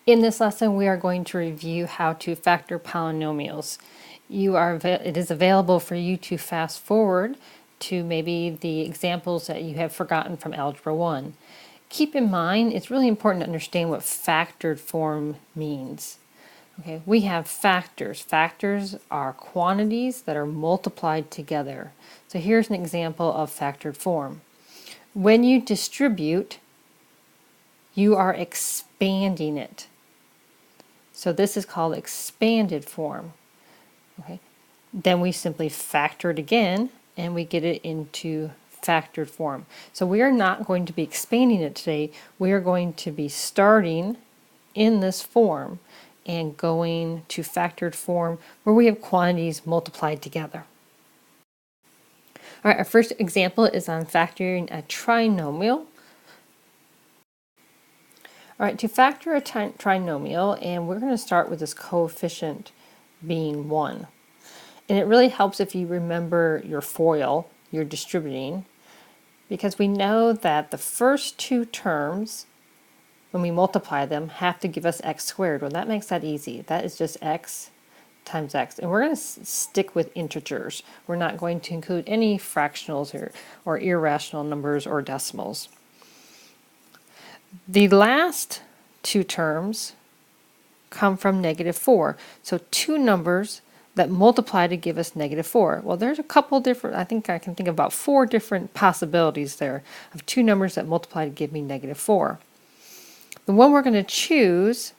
In this lesson, we are going to review how to factor polynomials. It is available for you to fast forward to maybe the examples that you have forgotten from Algebra 1. Keep in mind, it's really important to understand what factored form means. Okay, we have factors. Factors are quantities that are multiplied together. So here's an example of factored form. When you distribute, you are expanding it. So this is called expanded form. Okay. Then we simply factor it again and we get it into factored form. So we are not going to be expanding it today. We are going to be starting in this form and going to factored form where we have quantities multiplied together. All right, our first example is on factoring a trinomial. All right, to factor a trinomial, and we're going to start with this coefficient being 1. And it really helps if you remember your FOIL, your distributing, because we know that the first two terms, when we multiply them, have to give us x squared. Well, that makes that easy. That is just x times x. And we're going to stick with integers. We're not going to include any fractionals or irrational numbers or decimals. The last two terms come from -4. So two numbers that multiply to give us -4. Well, there's a couple different, I think I can think of about 4 different possibilities there of two numbers that multiply to give me -4. The one we're going to choose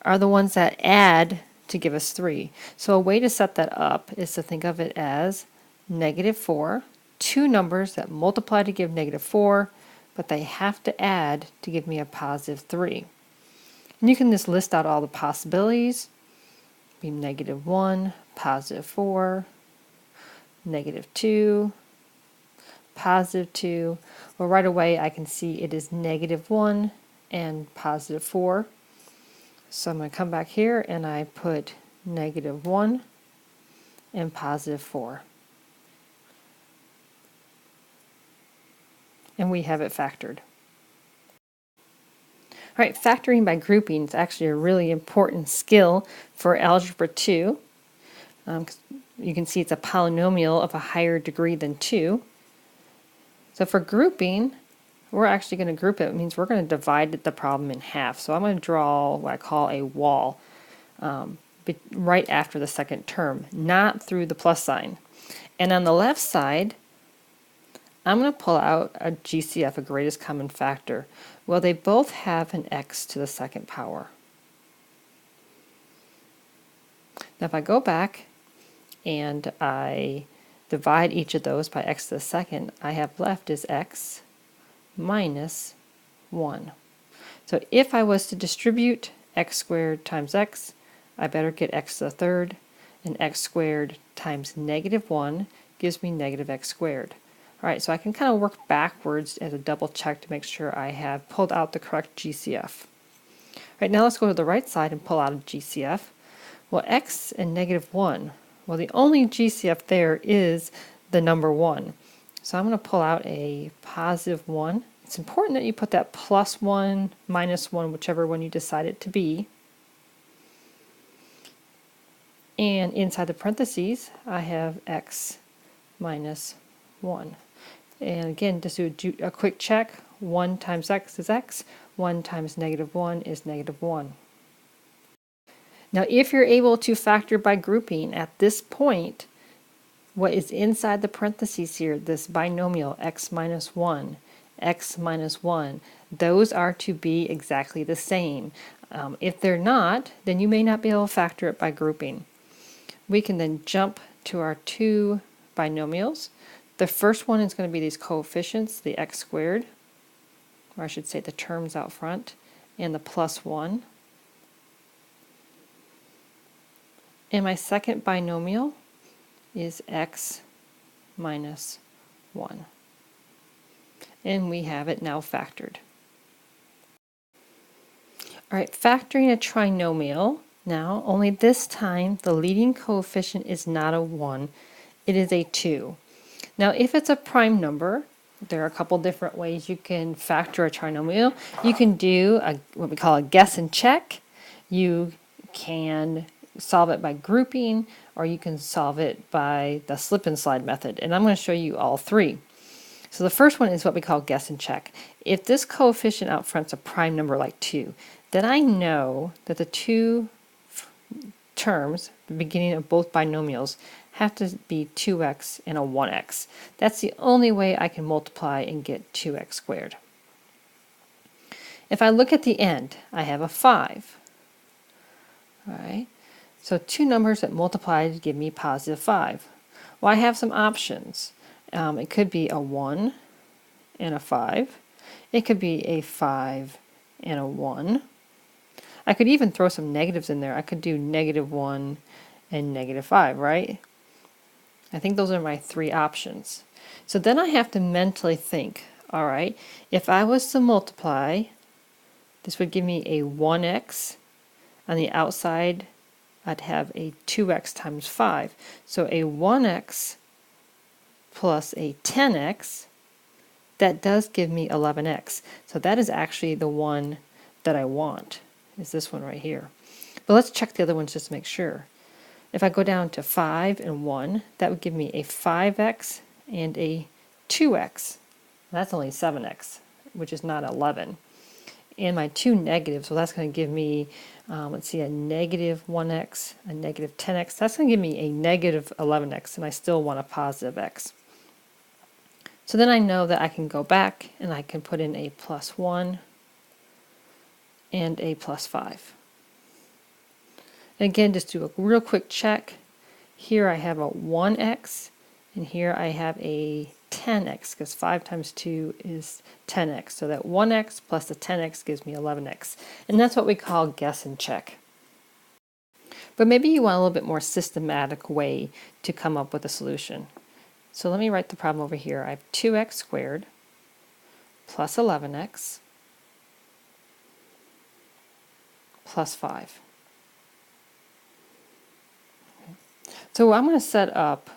are the ones that add to give us 3. So a way to set that up is to think of it as -4, two numbers that multiply to give -4, but they have to add to give me a +3. And you can just list out all the possibilities. Be -1, +4, -2, +2. Well, right away I can see it is -1 and +4. So I'm going to come back here and I put -1 and +4. And we have it factored. All right, factoring by grouping is actually a really important skill for Algebra 2. You can see it's a polynomial of a higher degree than 2. So for grouping, we're actually going to group it. It means we're going to divide the problem in half. So I'm going to draw what I call a wall right after the second term, not through the plus sign. And on the left side, I'm going to pull out a GCF, a greatest common factor. Well, they both have an x to the second power. Now if I go back and I divide each of those by x to the second, I have left is x minus 1. So if I was to distribute x squared times x, I better get x to the third, and x squared times -1 gives me -x squared. All right, so I can kind of work backwards as a double check to make sure I have pulled out the correct GCF. All right, now let's go to the right side and pull out a GCF. Well, x and -1, well, the only GCF there is the number 1. So I'm going to pull out a +1. It's important that you put that +1, -1, whichever one you decide it to be. And inside the parentheses, I have x minus 1. And again, just do a quick check. 1 times x is x. 1 times -1 is -1. Now, if you're able to factor by grouping at this point, what is inside the parentheses here, this binomial x minus 1, x minus 1, those are to be exactly the same. If they're not, then you may not be able to factor it by grouping. We can then jump to our two binomials. The first one is going to be these coefficients, the x squared, or I should say the terms out front, and the +1. And my second binomial is x minus 1. And we have it now factored. All right, factoring a trinomial now, only this time the leading coefficient is not a 1, it is a 2. Now if it's a prime number, There are a couple different ways you can factor a trinomial. You can do what we call a guess and check. You can solve it by grouping, or you can solve it by the slip and slide method. And I'm going to show you all three. So the first one is what we call guess and check. If this coefficient out front's a prime number like 2, then I know that the two terms, the beginning of both binomials, have to be 2x and a 1x. That's the only way I can multiply and get 2x squared. If I look at the end, I have a 5. All right, so two numbers that multiply to give me positive 5. Well, I have some options. It could be a 1 and a 5. It could be a 5 and a 1. I could even throw some negatives in there. I could do -1 and -5, right? I think those are my three options. So then I have to mentally think, all right, if I was to multiply, this would give me a 1x. On the outside, I'd have a 2x times 5. So a 1x plus a 10x, that does give me 11x. So that is actually the one that I want, is this one right here. But let's check the other ones just to make sure. If I go down to 5 and 1, that would give me a 5x and a 2x. That's only 7x, which is not 11. And my two negatives, well, that's going to give me, let's see, a -1x, a -10x. That's going to give me a -11x, and I still want a positive x. So then I know that I can go back and I can put in a +1 and a +5. Again, just do a real quick check. Here I have a 1x, and here I have a 10x, because 5 times 2 is 10x. So that 1x plus the 10x gives me 11x. And that's what we call guess and check. But maybe you want a little bit more systematic way to come up with a solution. So let me write the problem over here. I have 2x squared plus 11x plus 5. So I'm going to set up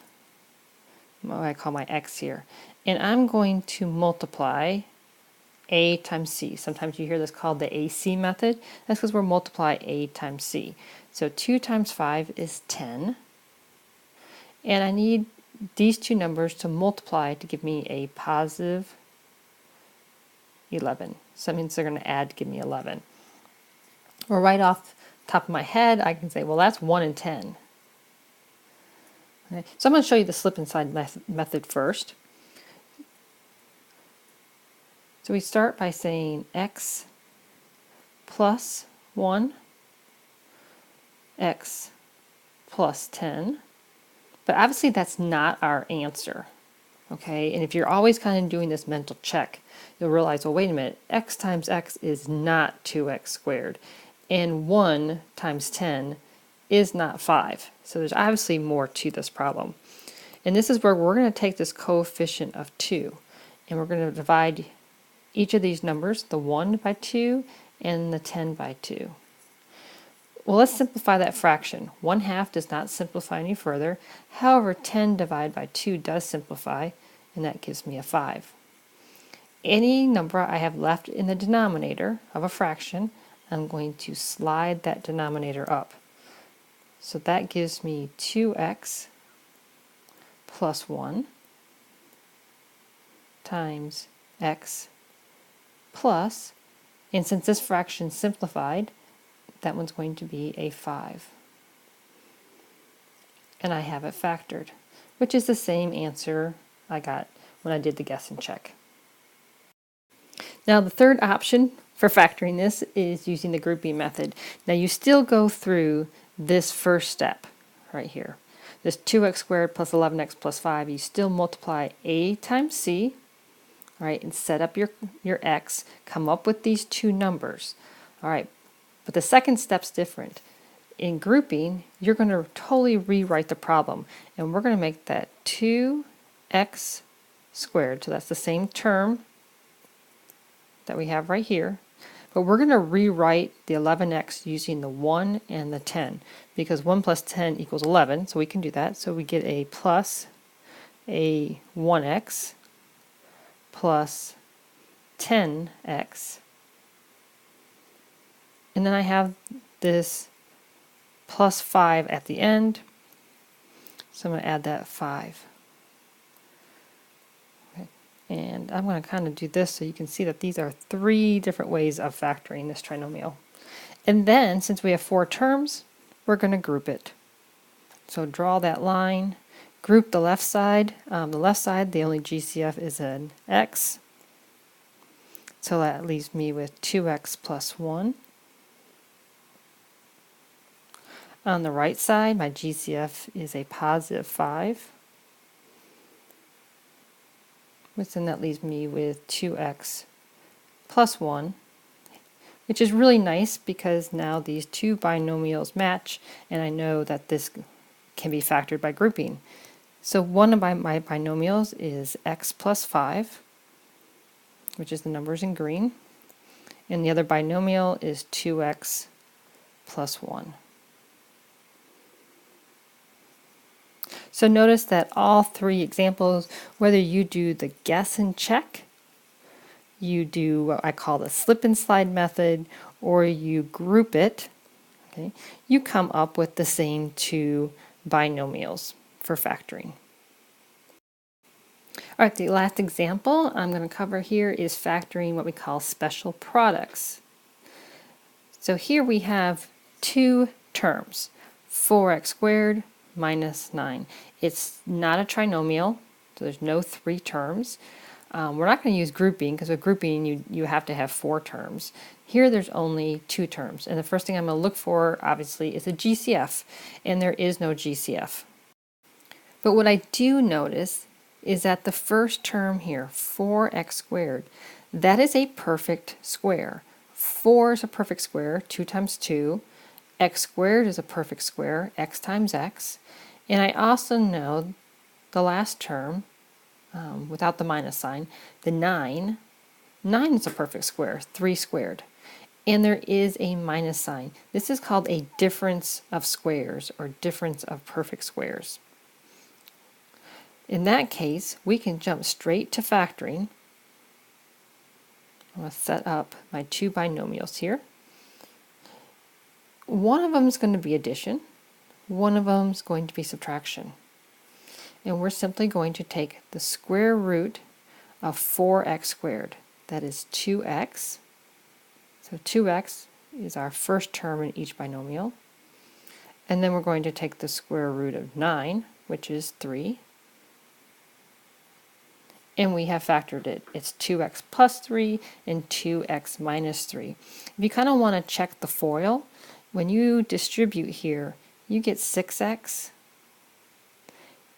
what I call my x here, and I'm going to multiply a times c. Sometimes you hear this called the AC method. That's because we're multiply a times c. So 2 times 5 is 10, and I need these two numbers to multiply to give me a positive 11. So that means they're going to add to give me 11. Well, right off the top of my head, I can say, well, that's 1 and 10. Okay. So I'm going to show you the slip and slide method first. So we start by saying x plus 1, x plus 10. But obviously that's not our answer. Okay, and if you're always kind of doing this mental check, you'll realize, well, wait a minute, x times x is not 2x squared, and 1 times 10 is not 5. So there's obviously more to this problem. And this is where we're going to take this coefficient of 2, and we're going to divide each of these numbers, the 1 by 2 and the 10 by 2. Well, let's simplify that fraction. 1/2 does not simplify any further. However, 10 divided by 2 does simplify, and that gives me a 5. Any number I have left in the denominator of a fraction, I'm going to slide that denominator up. So that gives me 2x plus 1 times x plus, and since this fraction simplified, that one's going to be a 5. And I have it factored, which is the same answer I got when I did the guess and check. Now the third option for factoring this is using the grouping method. Now you still go through this first step right here. This 2x squared plus 11x plus 5, you still multiply a times c, all right, and set up your x, come up with these two numbers. All right, but the second step's different. In grouping, you're going to totally rewrite the problem, and we're going to make that 2x squared, so that's the same term that we have right here, but we're going to rewrite the 11x using the 1 and the 10, because 1 plus 10 equals 11, so we can do that. So we get a plus a 1x plus 10x. And then I have this plus 5 at the end. So I'm going to add that 5. Okay. And I'm going to kind of do this so you can see that these are 3 different ways of factoring this trinomial. And then, since we have 4 terms, we're going to group it. So draw that line, group the left side. The only GCF is an x. So that leaves me with 2x plus 1. On the right side, my GCF is a positive 5. Which then that leaves me with 2x plus 1. Which is really nice because now these two binomials match, and I know that this can be factored by grouping. So one of my binomials is x plus 5, which is the numbers in green, and the other binomial is 2x plus 1. So notice that all 3 examples, whether you do the guess and check, you do what I call the slip and slide method, or you group it, okay, you come up with the same 2 binomials for factoring. All right, the last example I'm going to cover here is factoring what we call special products. So here we have 2 terms, 4x squared minus 9. It's not a trinomial, so there's no 3 terms. We're not going to use grouping because with grouping you have to have 4 terms. Here there's only 2 terms, and the first thing I'm going to look for obviously is a GCF, and there is no GCF. But what I do notice is that the first term here, 4x squared, that is a perfect square. 4 is a perfect square, 2 times 2. X squared is a perfect square, x times x. And I also know the last term, without the minus sign, the 9 is a perfect square, 3 squared. And there is a minus sign. This is called a difference of squares or difference of perfect squares. In that case, we can jump straight to factoring. I'm going to set up my 2 binomials here. One of them is going to be addition. One of them is going to be subtraction. And we're simply going to take the square root of 4x squared. That is 2x. So 2x is our first term in each binomial. And then we're going to take the square root of 9, which is 3. And we have factored it. It's 2x plus 3 and 2x minus 3. If you kind of want to check the FOIL, when you distribute here, you get 6x.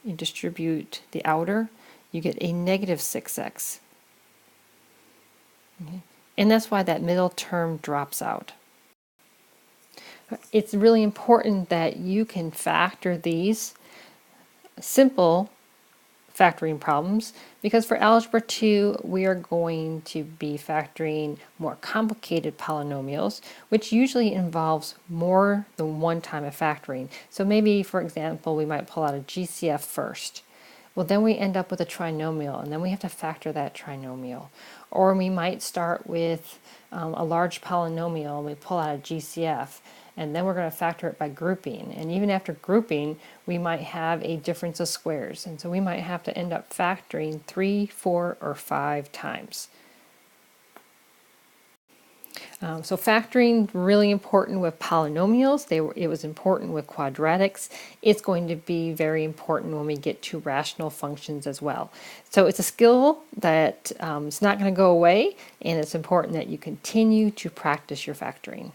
You distribute the outer, you get a negative 6x. Okay. And that's why that middle term drops out. It's really important that you can factor these simple factoring problems, because for Algebra 2 we are going to be factoring more complicated polynomials, which usually involves more than one time of factoring. So maybe, for example, we might pull out a GCF first. Well, then we end up with a trinomial, and then we have to factor that trinomial. Or we might start with a large polynomial and we pull out a GCF, and then we're going to factor it by grouping. And even after grouping, we might have a difference of squares. And so we might have to end up factoring 3, 4, or 5 times. So factoring, really important with polynomials. It was important with quadratics. It's going to be very important when we get to rational functions as well. So it's a skill that it's not going to go away, and it's important that you continue to practice your factoring.